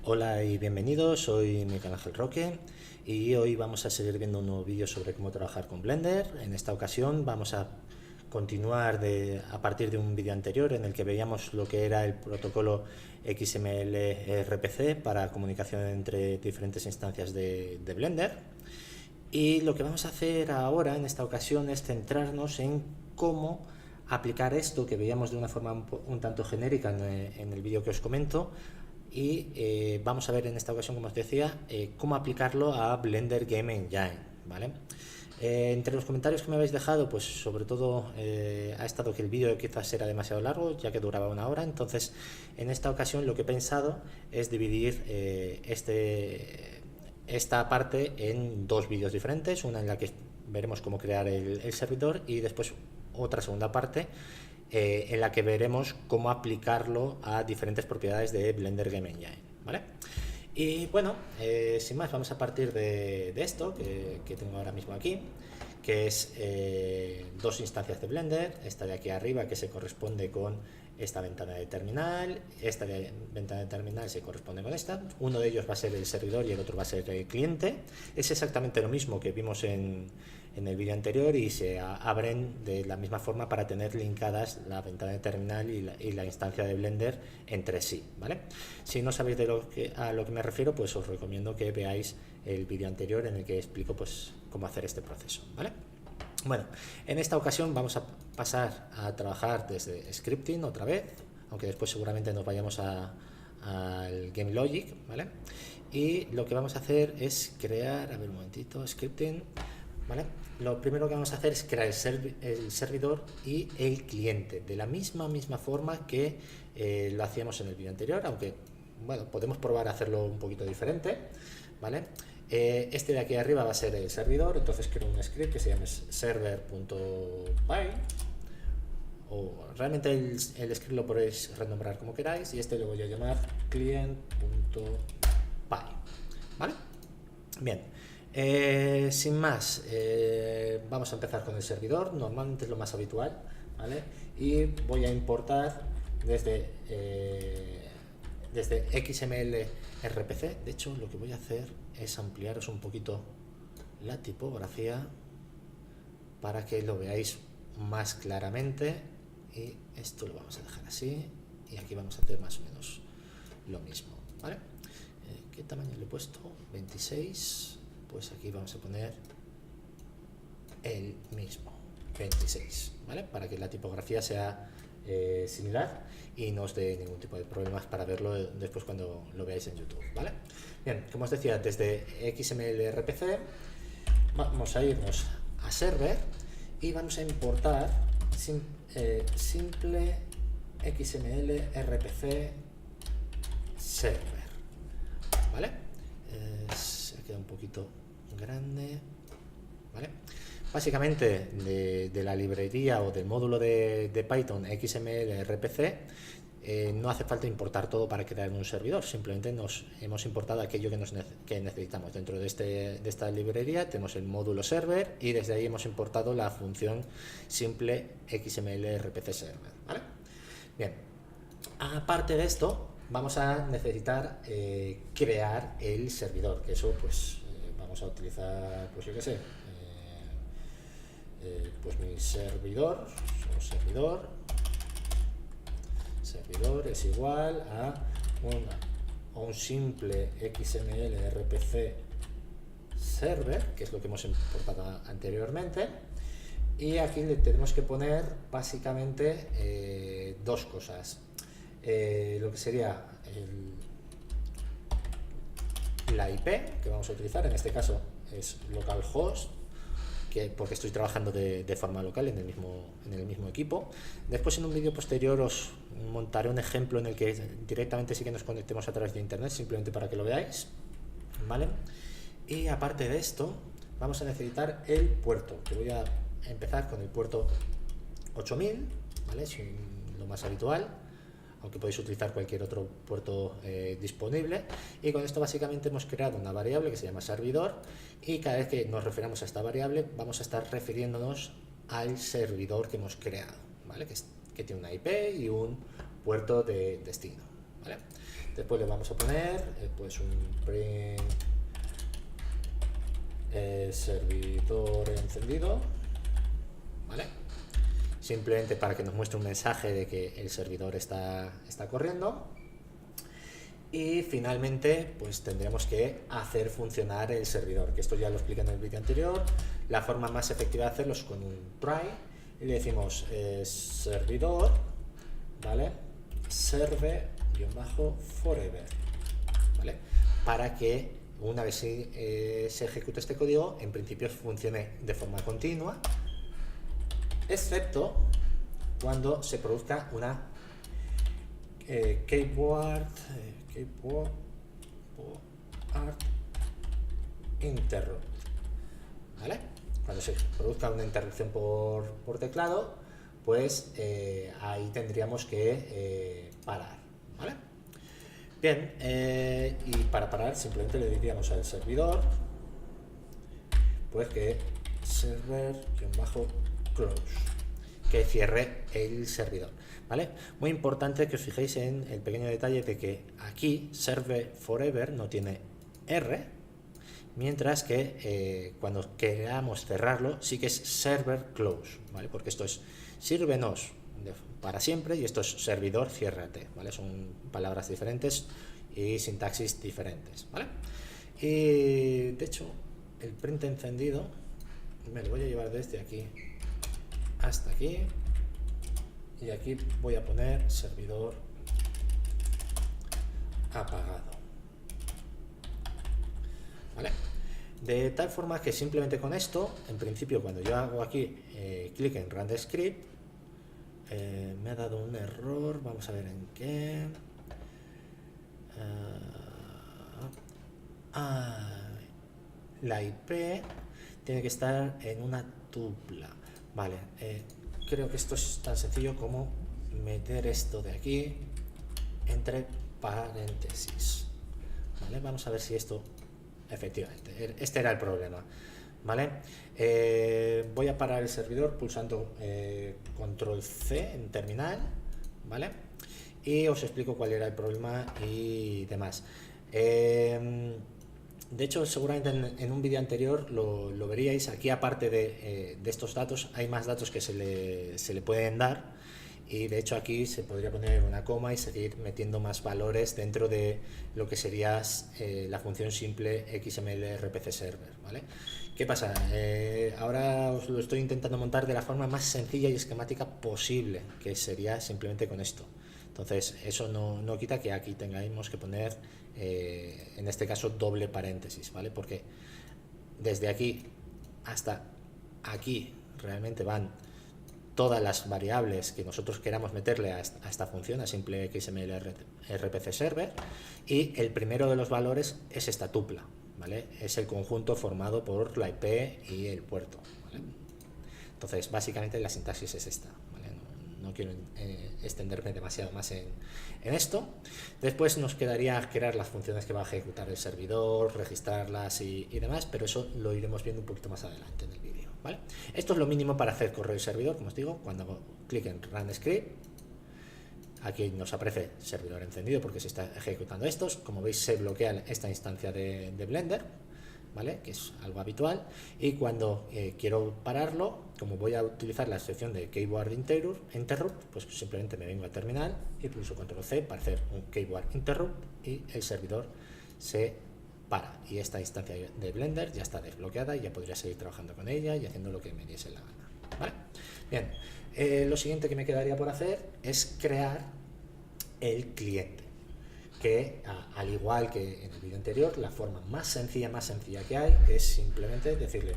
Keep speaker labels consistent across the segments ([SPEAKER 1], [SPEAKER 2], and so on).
[SPEAKER 1] Hola y bienvenidos, soy Miguel Ángel Roque y hoy vamos a seguir viendo un nuevo vídeo sobre cómo trabajar con Blender. En esta ocasión vamos a continuar a partir de un vídeo anterior en el que veíamos lo que era el protocolo XML-RPC para comunicación entre diferentes instancias de Blender. Y lo que vamos a hacer ahora en esta ocasión es centrarnos en cómo aplicar esto que veíamos de una forma un tanto genérica en el vídeo que os comento, y vamos a ver en esta ocasión, como os decía, cómo aplicarlo a Blender Game Engine, ¿vale? Entre los comentarios que me habéis dejado, pues sobre todo ha estado que el vídeo quizás era demasiado largo, ya que duraba una hora. Entonces en esta ocasión lo que he pensado es dividir esta parte en dos vídeos diferentes, una en la que veremos cómo crear el servidor y después otra segunda parte en la que veremos cómo aplicarlo a diferentes propiedades de Blender Game Engine, ¿vale? Y bueno, sin más, vamos a partir de esto que tengo ahora mismo aquí, que es dos instancias de Blender, esta de aquí arriba que se corresponde con esta ventana de terminal, ventana de terminal se corresponde con esta, uno de ellos va a ser el servidor y el otro va a ser el cliente. Es exactamente lo mismo que vimos en el vídeo anterior y se abren de la misma forma para tener linkadas la ventana de terminal y la instancia de Blender entre sí, ¿vale? Si no sabéis a lo que me refiero, pues os recomiendo que veáis el vídeo anterior en el que explico pues cómo hacer este proceso, ¿vale? Bueno, en esta ocasión vamos a pasar a trabajar desde scripting otra vez, aunque después seguramente nos vayamos al Game Logic, ¿vale? Y lo que vamos a hacer es crear, a ver un momentito, scripting, ¿vale? Lo primero que vamos a hacer es crear el servidor y el cliente, de la misma forma que lo hacíamos en el vídeo anterior, aunque bueno, podemos probar a hacerlo un poquito diferente, ¿vale? Este de aquí arriba va a ser el servidor, entonces creo un script que se llama server.py, o realmente el script lo podéis renombrar como queráis, y este lo voy a llamar client.py, ¿vale? Bien, sin más, vamos a empezar con el servidor, normalmente es lo más habitual, ¿vale? Y voy a importar desde XML RPC. De hecho, lo que voy a hacer es ampliaros un poquito la tipografía para que lo veáis más claramente, y esto lo vamos a dejar así y aquí vamos a hacer más o menos lo mismo, ¿vale? ¿Qué tamaño le he puesto? 26, pues aquí vamos a poner el mismo, 26, ¿vale? Para que la tipografía sea similar y no os dé ningún tipo de problemas para verlo después cuando lo veáis en YouTube, ¿vale? Bien, como os decía, desde XML RPC vamos a irnos a server y vamos a importar simple XML RPC server, ¿vale? Se queda un poquito grande, ¿vale? Básicamente de la librería o del módulo de Python XML RPC no hace falta importar todo para crear un servidor, simplemente nos hemos importado aquello que necesitamos. Dentro de esta librería tenemos el módulo server y desde ahí hemos importado la función simple XML RPC server, ¿vale? Bien, aparte de esto vamos a necesitar crear el servidor, que eso pues vamos a utilizar, pues yo qué sé, pues mi servidor es igual a un simple XML RPC server, que es lo que hemos importado anteriormente, y aquí le tenemos que poner básicamente dos cosas, lo que sería la IP que vamos a utilizar, en este caso es localhost, porque estoy trabajando de forma local en el mismo equipo. Después en un vídeo posterior os montaré un ejemplo en el que directamente sí que nos conectemos a través de internet, simplemente para que lo veáis, ¿vale? Y aparte de esto vamos a necesitar el puerto, que voy a empezar con el puerto 8000, ¿vale? Es lo más habitual, aunque podéis utilizar cualquier otro puerto disponible, y con esto básicamente hemos creado una variable que se llama servidor, y cada vez que nos referamos a esta variable vamos a estar refiriéndonos al servidor que hemos creado, ¿vale? Que tiene una IP y un puerto de destino, ¿vale? Después le vamos a poner pues un print servidor encendido, ¿vale? Simplemente para que nos muestre un mensaje de que el servidor está corriendo. Y finalmente pues tendremos que hacer funcionar el servidor, que esto ya lo expliqué en el vídeo anterior. La forma más efectiva de hacerlo es con un try y le decimos servidor, ¿vale? serve-forever, ¿vale? Para que una vez se ejecute este código, en principio funcione de forma continua, excepto cuando se produzca una keyboard interrupt, ¿vale? Cuando se produzca una interrupción por teclado, pues ahí tendríamos que parar, ¿vale? Bien, y para parar simplemente le diríamos al servidor pues que server-close, que cierre el servidor, ¿vale? Muy importante que os fijéis en el pequeño detalle de que aquí serve forever no tiene R, mientras que cuando queramos cerrarlo sí que es server close, ¿vale? Porque esto es sírvenos para siempre y esto es servidor ciérrate, ¿vale? Son palabras diferentes y sintaxis diferentes, ¿vale? Y de hecho el print encendido me lo voy a llevar desde aquí hasta aquí y aquí voy a poner servidor apagado, ¿vale? De tal forma que simplemente con esto, en principio cuando yo hago aquí clic en Run the Script, me ha dado un error, vamos a ver en qué. La IP tiene que estar en una tupla, vale. Creo que esto es tan sencillo como meter esto de aquí entre paréntesis, ¿vale? Vamos a ver si esto efectivamente, este era el problema, ¿vale? Voy a parar el servidor pulsando control C en terminal, ¿vale? Y os explico cuál era el problema y demás. De hecho, seguramente en un vídeo anterior lo veríais. Aquí, aparte de estos datos, hay más datos que se le pueden dar. Y de hecho aquí se podría poner una coma y seguir metiendo más valores dentro de lo que sería la función simple XML RPC Server, ¿vale? ¿Qué pasa? Ahora os lo estoy intentando montar de la forma más sencilla y esquemática posible, que sería simplemente con esto. Entonces eso no quita que aquí tengamos que poner en este caso doble paréntesis, ¿vale? Porque desde aquí hasta aquí realmente van todas las variables que nosotros queramos meterle a esta función, a simple XML RPC Server, y el primero de los valores es esta tupla, ¿vale? Es el conjunto formado por la IP y el puerto, ¿vale? Entonces básicamente la sintaxis es esta, ¿vale? No quiero extenderme demasiado más en esto. Después nos quedaría crear las funciones que va a ejecutar el servidor, registrarlas y demás, pero eso lo iremos viendo un poquito más adelante en el vídeo, ¿vale? Esto es lo mínimo para hacer correr el servidor, como os digo. Cuando hago clic en Run Script, aquí nos aparece servidor encendido porque se está ejecutando estos. Como veis, se bloquea esta instancia de Blender, ¿vale? Que es algo habitual, y cuando quiero pararlo, como voy a utilizar la excepción de keyboard interrupt, pues simplemente me vengo a terminal y pulso control C para hacer un keyboard interrupt y el servidor se para y esta instancia de Blender ya está desbloqueada y ya podría seguir trabajando con ella y haciendo lo que me diese la gana, ¿vale? Bien, lo siguiente que me quedaría por hacer es crear el cliente, que al igual que en el vídeo anterior, la forma más sencilla que hay es simplemente decirle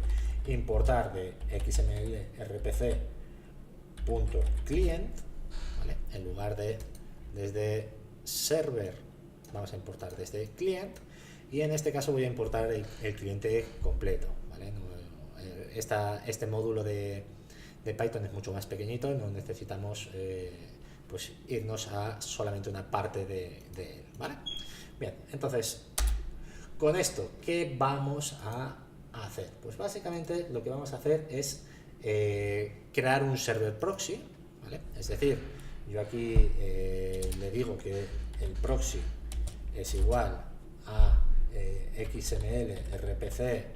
[SPEAKER 1] importar de XML RPC.client, ¿vale? En lugar de desde server, vamos a importar desde client, y en este caso voy a importar el cliente completo, ¿vale? Este módulo de Python es mucho más pequeñito, no necesitamos pues irnos a solamente una parte de él, ¿vale? Bien, entonces, con esto, ¿qué vamos a hacer? Pues básicamente lo que vamos a hacer es crear un server proxy, ¿vale? Es decir, yo aquí le digo que el proxy es igual a XML RPC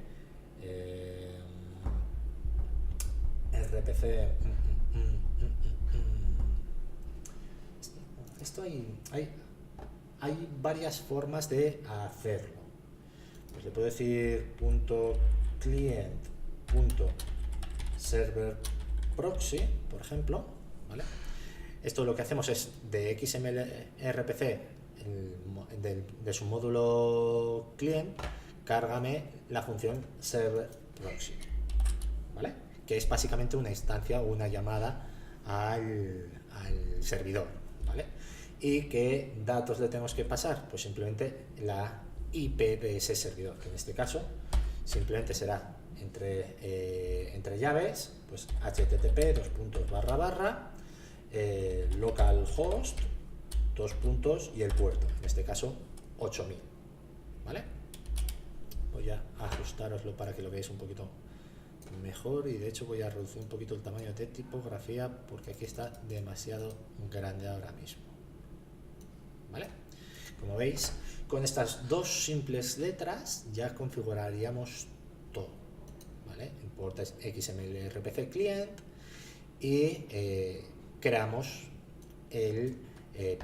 [SPEAKER 1] esto hay varias formas de hacerlo. Pues le puedo decir .client.server proxy, por ejemplo, ¿vale? Esto lo que hacemos es de XML RPC, de su módulo client, cárgame la función server proxy, ¿vale? Que es básicamente una instancia o una llamada al servidor, ¿vale? ¿Y qué datos le tenemos que pasar? Pues simplemente la IP de ese servidor, que en este caso simplemente será entre llaves, pues http localhost y el puerto, en este caso 8000, ¿vale? Voy a ajustároslo para que lo veáis un poquito mejor, y de hecho voy a reducir un poquito el tamaño de tipografía porque aquí está demasiado grande ahora mismo, ¿vale? Como veis, con estas dos simples letras ya configuraríamos todo, ¿vale? Importa XML RPC client y creamos el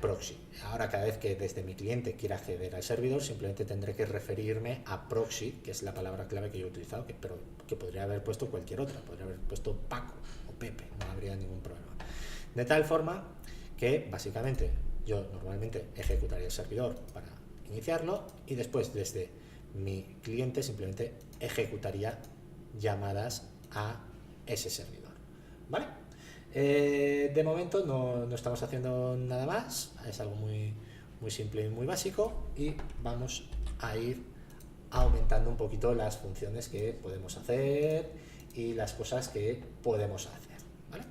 [SPEAKER 1] proxy. Ahora, cada vez que desde mi cliente quiera acceder al servidor, simplemente tendré que referirme a proxy, que es la palabra clave que yo he utilizado, pero que podría haber puesto cualquier otra, podría haber puesto Paco o Pepe, no habría ningún problema. De tal forma que básicamente yo normalmente ejecutaría el servidor para iniciarlo y después desde mi cliente simplemente ejecutaría llamadas a ese servidor, ¿vale? De momento no estamos haciendo nada más, es algo muy simple y muy básico, y vamos a ir aumentando un poquito las funciones que podemos hacer y las cosas que podemos hacer, ¿vale?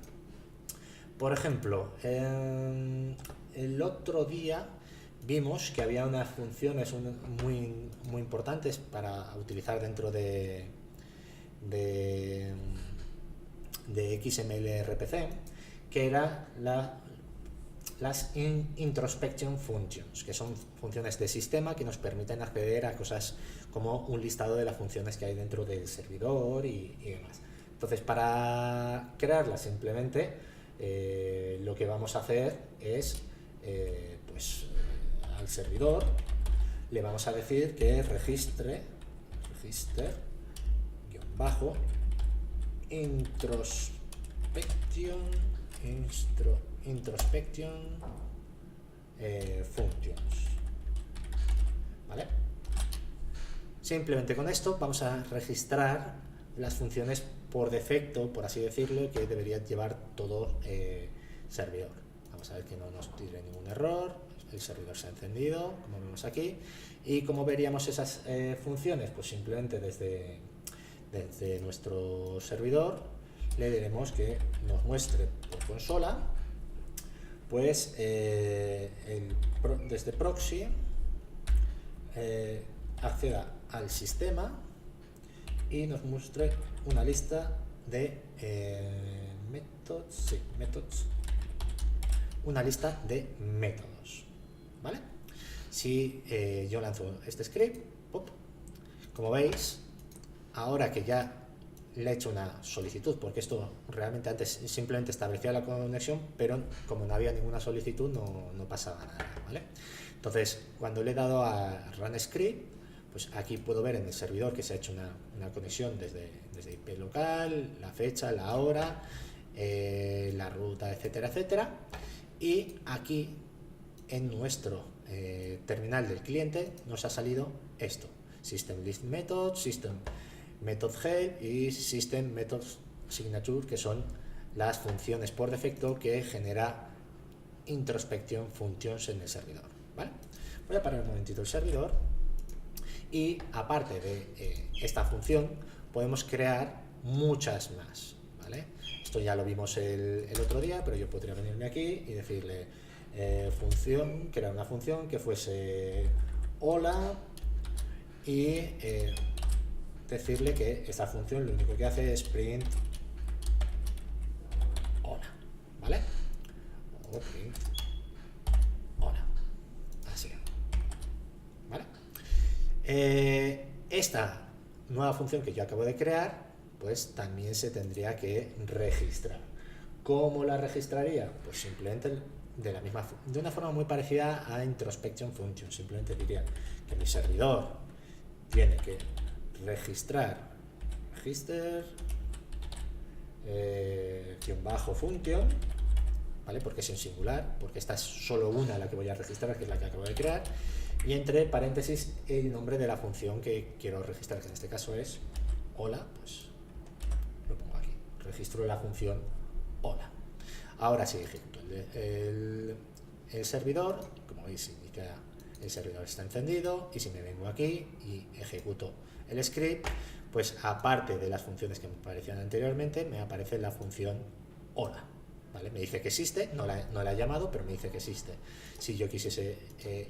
[SPEAKER 1] Por ejemplo, el otro día vimos que había unas funciones muy importantes para utilizar dentro de XML RPC, que eran las introspection functions, que son funciones de sistema que nos permiten acceder a cosas como un listado de las funciones que hay dentro del servidor y demás. Entonces, para crearlas simplemente lo que vamos a hacer es al servidor le vamos a decir que register introspection functions, ¿vale? Simplemente con esto vamos a registrar las funciones por defecto, por así decirlo, que debería llevar todo servidor. Vamos a ver que no nos tire ningún error, el servidor se ha encendido, como vemos aquí, y como veríamos esas funciones, pues simplemente desde nuestro servidor le diremos que nos muestre por consola, pues desde proxy acceda al sistema y nos muestre una lista de una lista de métodos, ¿vale? Si yo lanzo este script, como veis, ahora que ya le he hecho una solicitud, porque esto realmente antes simplemente establecía la conexión, pero como no había ninguna solicitud no pasaba nada, ¿vale? Entonces, cuando le he dado a Run Script, pues aquí puedo ver en el servidor que se ha hecho una conexión desde IP local, la fecha, la hora, la ruta, etcétera, etcétera. Y aquí en nuestro terminal del cliente nos ha salido esto: System List Method, System Method Help y System Method Signature, que son las funciones por defecto que genera Introspection Functions en el servidor, ¿vale? Voy a parar un momentito el servidor y aparte de esta función podemos crear muchas más, ¿vale? Esto ya lo vimos el otro día, pero yo podría venirme aquí y decirle crear una función que fuese hola y decirle que esta función lo único que hace es print hola, ¿vale? O print Esta nueva función que yo acabo de crear, pues también se tendría que registrar. ¿Cómo la registraría? Pues simplemente de una forma muy parecida a introspection function. Simplemente diría que mi servidor tiene que registrar register bajo function, ¿vale? Porque es en singular, porque esta es solo una la que voy a registrar, que es la que acabo de crear, y entre paréntesis el nombre de la función que quiero registrar, que en este caso es hola, pues lo pongo aquí, registro la función hola. Ahora sí ejecuto el servidor, como veis indica el servidor está encendido, y si me vengo aquí y ejecuto el script, pues aparte de las funciones que me aparecían anteriormente, me aparece la función hola, ¿vale? Me dice que existe, no la he llamado, pero me dice que existe. Si yo quisiese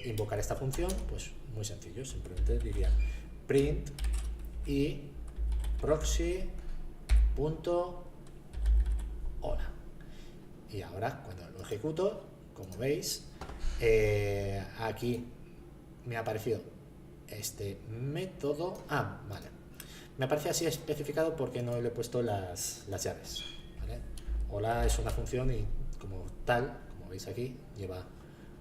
[SPEAKER 1] invocar esta función, pues muy sencillo, simplemente diría print y proxy.hola. Y ahora cuando lo ejecuto, como veis, aquí me ha aparecido este método. Vale, me aparece así especificado porque no le he puesto las llaves, ¿vale? Hola es una función y como tal, como veis aquí, lleva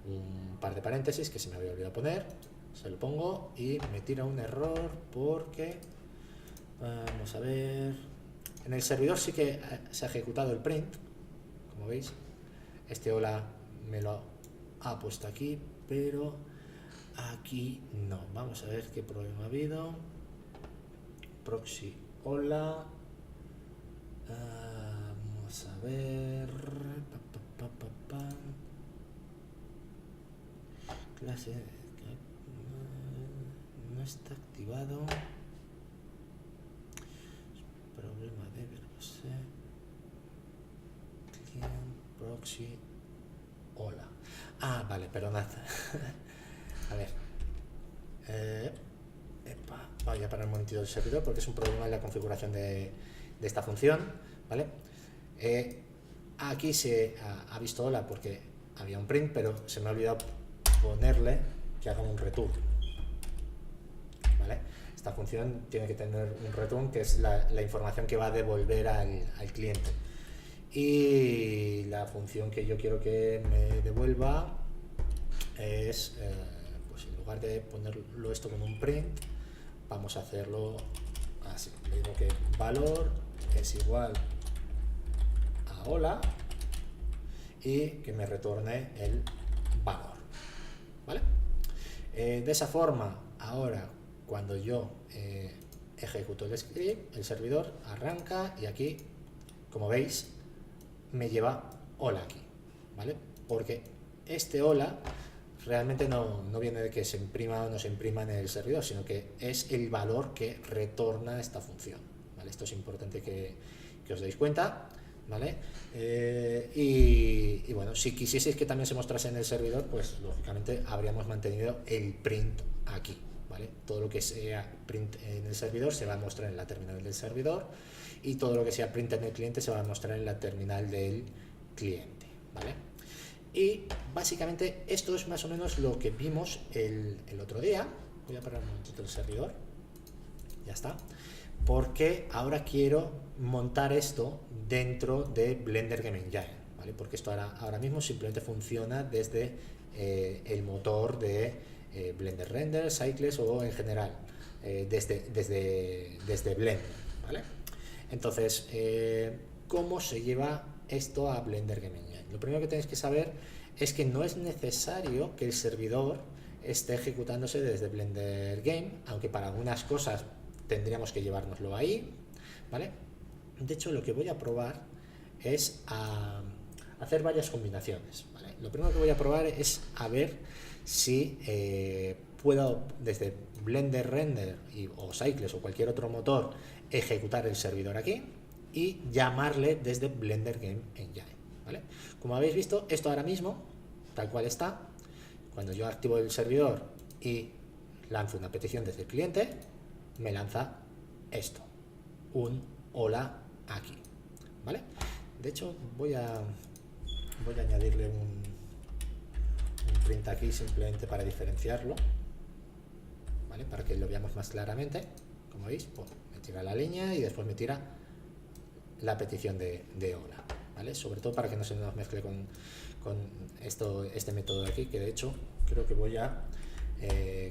[SPEAKER 1] un par de paréntesis que se me había olvidado poner. Se lo pongo y me tira un error porque, vamos a ver, en el servidor sí que se ha ejecutado el print, como veis. Este hola me lo ha puesto aquí, pero aquí no. Vamos a ver qué problema ha habido. Proxy hola. Vamos a ver. Clase. No está activado. Problema de verbose. Client proxy hola. Vale, perdonad. A ver. Voy a parar un momentito el servidor porque es un problema en la configuración de esta función, ¿vale? Aquí se ha visto hola porque había un print, pero se me ha olvidado ponerle que haga un return, ¿vale? Esta función tiene que tener un return, que es la información que va a devolver al cliente. Y la función que yo quiero que me devuelva es, pues en lugar de ponerlo esto como un print, vamos a hacerlo así. Le digo que valor es igual a hola y que me retorne el valor, ¿vale? De esa forma, ahora cuando yo ejecuto el script, el servidor arranca y aquí, como veis, me lleva hola aquí, ¿vale? Porque este hola realmente no viene de que se imprima o no se imprima en el servidor, sino que es el valor que retorna esta función, ¿vale? Esto es importante que os deis cuenta, ¿vale? Y bueno, si quisieseis que también se mostrase en el servidor, pues lógicamente habríamos mantenido el print aquí, ¿vale? Todo lo que sea print en el servidor se va a mostrar en la terminal del servidor, y todo lo que sea print en el cliente se va a mostrar en la terminal del cliente, ¿vale? Y básicamente esto es más o menos lo que vimos el otro día. Voy a parar un momentito el servidor, ya está, porque ahora quiero montar esto dentro de Blender Game Engine, ¿vale? Porque esto ahora mismo simplemente funciona desde el motor de Blender Render, Cycles o en general desde Blender, ¿vale? Entonces, ¿cómo se lleva esto a Blender Game Engine? Lo primero que tenéis que saber es que no es necesario que el servidor esté ejecutándose desde Blender Game, aunque para algunas cosas tendríamos que llevárnoslo ahí, ¿vale? De hecho, lo que voy a probar es a hacer varias combinaciones, ¿vale? Lo primero que voy a probar es a ver si puedo desde Blender Render o Cycles o cualquier otro motor ejecutar el servidor aquí y llamarle desde Blender Game Engine, ¿vale? Como habéis visto, esto ahora mismo, tal cual está, cuando yo activo el servidor y lanzo una petición desde el cliente, me lanza esto, un hola aquí, ¿vale? De hecho, voy a añadirle un print aquí simplemente para diferenciarlo. ¿vale? Para que lo veamos más claramente. Como veis, pues, me tira la línea y después me tira la petición de hola, ¿vale? Sobre todo para que no se nos mezcle con este método de aquí, que de hecho creo que voy a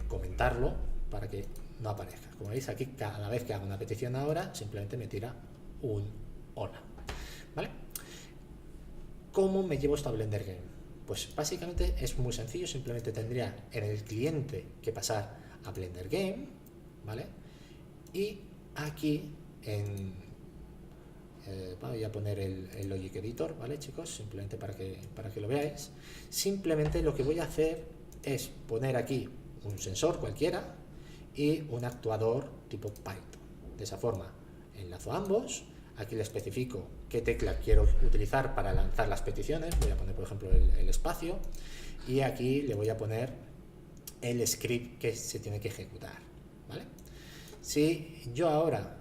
[SPEAKER 1] comentarlo para que no aparezca. Como veis, aquí cada vez que hago una petición ahora, simplemente me tira un hola, ¿vale? ¿Cómo me llevo esto a Blender Game? Pues básicamente es muy sencillo, simplemente tendría en el cliente que pasar a Blender Game, ¿vale? Y aquí voy a poner el Logic Editor, ¿vale, chicos? Simplemente para que lo veáis. Simplemente lo que voy a hacer es poner aquí un sensor cualquiera y un actuador tipo Python. De esa forma enlazo ambos. Aquí le especifico qué tecla quiero utilizar para lanzar las peticiones. Voy a poner, por ejemplo, el espacio. Y aquí le voy a poner el script que se tiene que ejecutar, ¿vale? Si yo ahora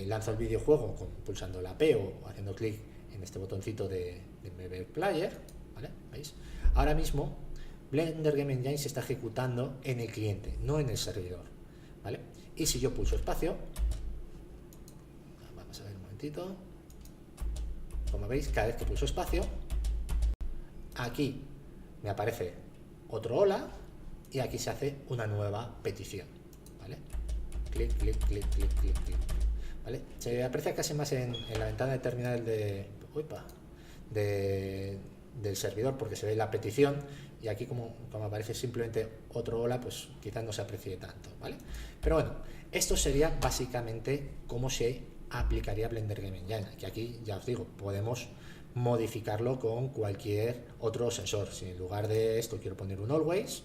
[SPEAKER 1] lanzo el videojuego pulsando la P o haciendo clic en este botoncito de Media Player, ¿vale? ¿Veis? Ahora mismo Blender Game Engine se está ejecutando en el cliente, no en el servidor, ¿vale? Y si yo pulso espacio, vamos a ver un momentito, como veis, cada vez que pulso espacio, aquí me aparece otro hola y aquí se hace una nueva petición, ¿vale? Clic, clic, clic, clic, clic, clic, ¿vale? Se aprecia casi más en la ventana de terminal del servidor, porque se ve la petición, y aquí como aparece simplemente otro hola, pues quizás no se aprecie tanto, ¿vale? Pero bueno, esto sería básicamente cómo se aplicaría Blender Game Engine, que aquí ya os digo, podemos modificarlo con cualquier otro sensor. Si en lugar de esto quiero poner un always,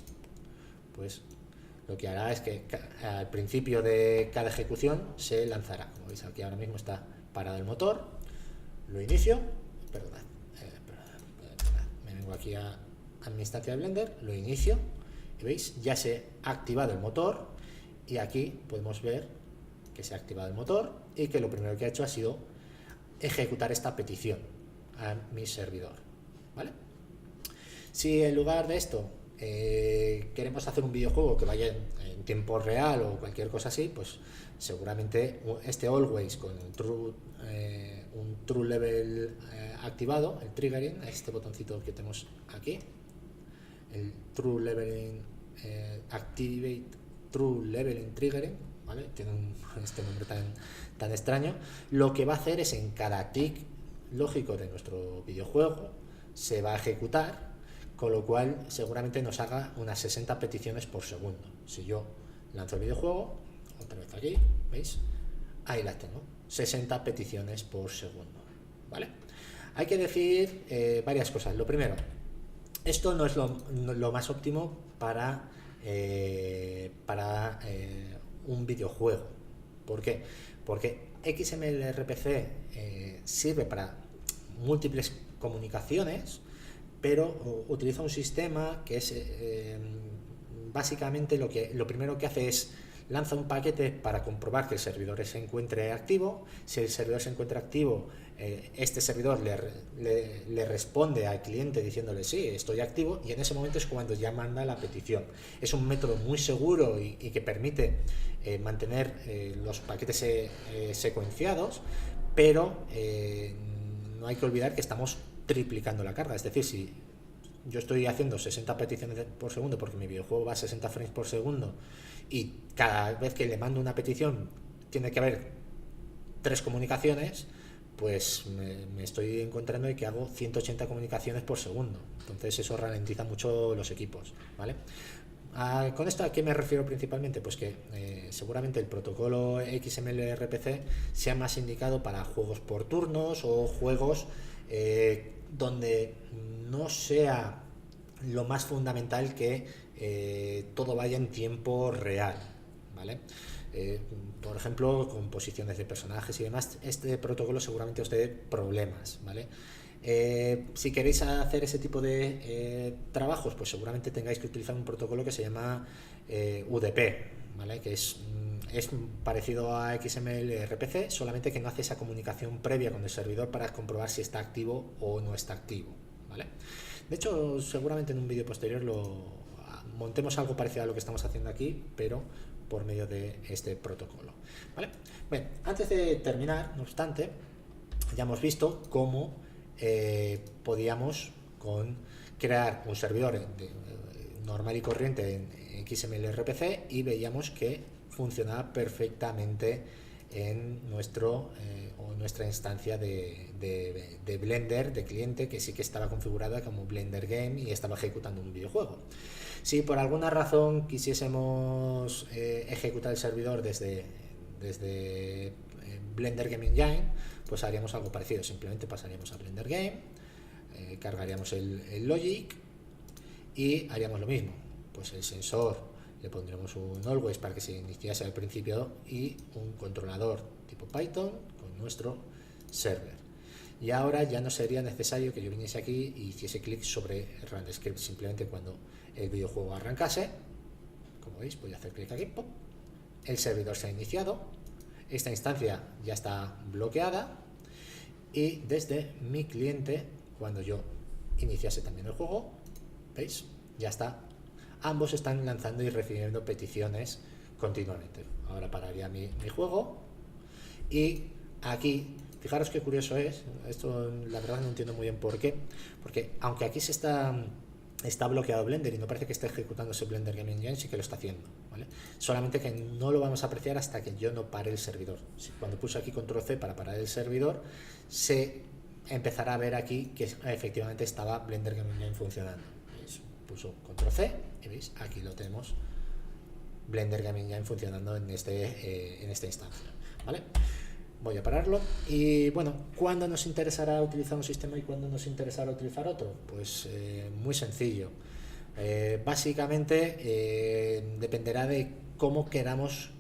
[SPEAKER 1] pues lo que hará es que al principio de cada ejecución se lanzará. Como veis, aquí ahora mismo está parado el motor, lo inicio, perdonad, me vengo aquí a mi instancia de Blender, lo inicio y veis, ya se ha activado el motor y aquí podemos ver que se ha activado el motor y que lo primero que ha hecho ha sido ejecutar esta petición a mi servidor, ¿vale? Si en lugar de esto queremos hacer un videojuego que vaya en tiempo real o cualquier cosa así, pues seguramente este always con un true level activado, el triggering, este botoncito que tenemos aquí, el true leveling activate true leveling triggering, ¿vale? Tiene este nombre tan extraño. Lo que va a hacer es en cada tick lógico de nuestro videojuego se va a ejecutar, con lo cual seguramente nos haga unas 60 peticiones por segundo. Si yo lanzo el videojuego, otra vez aquí, ¿veis? Ahí las tengo, 60 peticiones por segundo, ¿vale? Hay que decir varias cosas. Lo primero, esto no es lo más óptimo para un videojuego. ¿Por qué? Porque XML-RPC sirve para múltiples comunicaciones, pero utiliza un sistema que es básicamente lo primero que hace es lanza un paquete para comprobar que el servidor se encuentre activo. Si el servidor se encuentra activo, este servidor le responde al cliente diciéndole sí, estoy activo, y en ese momento es cuando ya manda la petición. Es un método muy seguro y que permite mantener los paquetes secuenciados, pero no hay que olvidar que estamos triplicando la carga. Es decir, si yo estoy haciendo 60 peticiones por segundo porque mi videojuego va a 60 frames por segundo y cada vez que le mando una petición tiene que haber 3 comunicaciones, pues me estoy encontrando de que hago 180 comunicaciones por segundo. Entonces eso ralentiza mucho los equipos, ¿vale? Con esto, ¿a qué me refiero principalmente? Pues que seguramente el protocolo XML-RPC sea más indicado para juegos por turnos o juegos donde no sea lo más fundamental que todo vaya en tiempo real, ¿vale? Por ejemplo, con posiciones de personajes y demás, este protocolo seguramente os dé problemas, ¿vale? Si queréis hacer ese tipo de trabajos, pues seguramente tengáis que utilizar un protocolo que se llama UDP, ¿vale? Que es parecido a XML-RPC, solamente que no hace esa comunicación previa con el servidor para comprobar si está activo o no está activo, ¿vale? De hecho, seguramente en un vídeo posterior montemos algo parecido a lo que estamos haciendo aquí, pero por medio de este protocolo, ¿vale? Bien, antes de terminar, no obstante, ya hemos visto cómo podíamos crear un servidor normal y corriente en XML RPC y veíamos que funcionaba perfectamente en nuestra instancia de Blender de cliente, que sí que estaba configurada como Blender Game y estaba ejecutando un videojuego. Si por alguna razón quisiésemos ejecutar el servidor desde Blender Game Engine, pues haríamos algo parecido, simplemente pasaríamos a Blender Game, cargaríamos el Logic y haríamos lo mismo, pues el sensor le pondremos un always para que se iniciase al principio y un controlador tipo Python con nuestro server. Y ahora ya no sería necesario que yo viniese aquí y hiciese clic sobre Run Script, simplemente cuando el videojuego arrancase, como veis, voy a hacer clic aquí, ¡pum!, el servidor se ha iniciado, esta instancia ya está bloqueada y desde mi cliente, cuando yo iniciase también el juego, ¿veis?, ya está. Ambos están lanzando y recibiendo peticiones continuamente. Ahora pararía mi juego y aquí, fijaros qué curioso es, esto la verdad no entiendo muy bien por qué, porque aunque aquí está bloqueado Blender y no parece que esté ejecutándose Blender Game Engine, sí que lo está haciendo, ¿vale? Solamente que no lo vamos a apreciar hasta que yo no pare el servidor. Cuando puse aquí control C para parar el servidor, se empezará a ver aquí que efectivamente estaba Blender Game Engine funcionando. ¿Veis? Puso control C y veis, aquí lo tenemos, Blender Game Engine funcionando en esta instancia, ¿vale? Voy a pararlo y bueno, ¿cuándo nos interesará utilizar un sistema y cuándo nos interesará utilizar otro? Pues muy sencillo. Básicamente dependerá de cómo queramos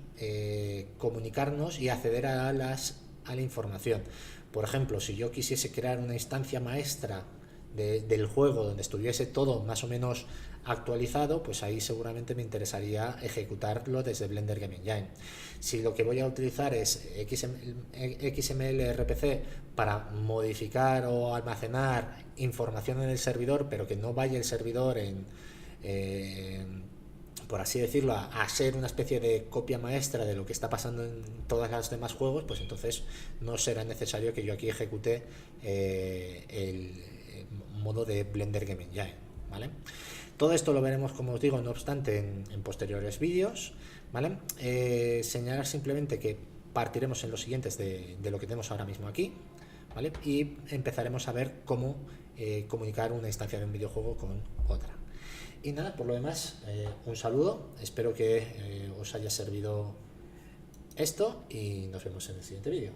[SPEAKER 1] comunicarnos y acceder a la información. Por ejemplo, si yo quisiese crear una instancia maestra del juego donde estuviese todo más o menos actualizado, pues ahí seguramente me interesaría ejecutarlo desde Blender Game Engine. Si lo que voy a utilizar es XML RPC para modificar o almacenar información en el servidor, pero que no vaya el servidor por así decirlo, a ser una especie de copia maestra de lo que está pasando en todos los demás juegos, pues entonces no será necesario que yo aquí ejecute el modo de Blender Game Engine, ¿vale? Todo esto lo veremos, como os digo, no obstante, en posteriores vídeos, ¿vale? Señalar simplemente que partiremos en los siguientes de lo que tenemos ahora mismo aquí, ¿vale? Y empezaremos a ver cómo comunicar una instancia de un videojuego con otra. Y nada, por lo demás, un saludo, espero que os haya servido esto y nos vemos en el siguiente vídeo.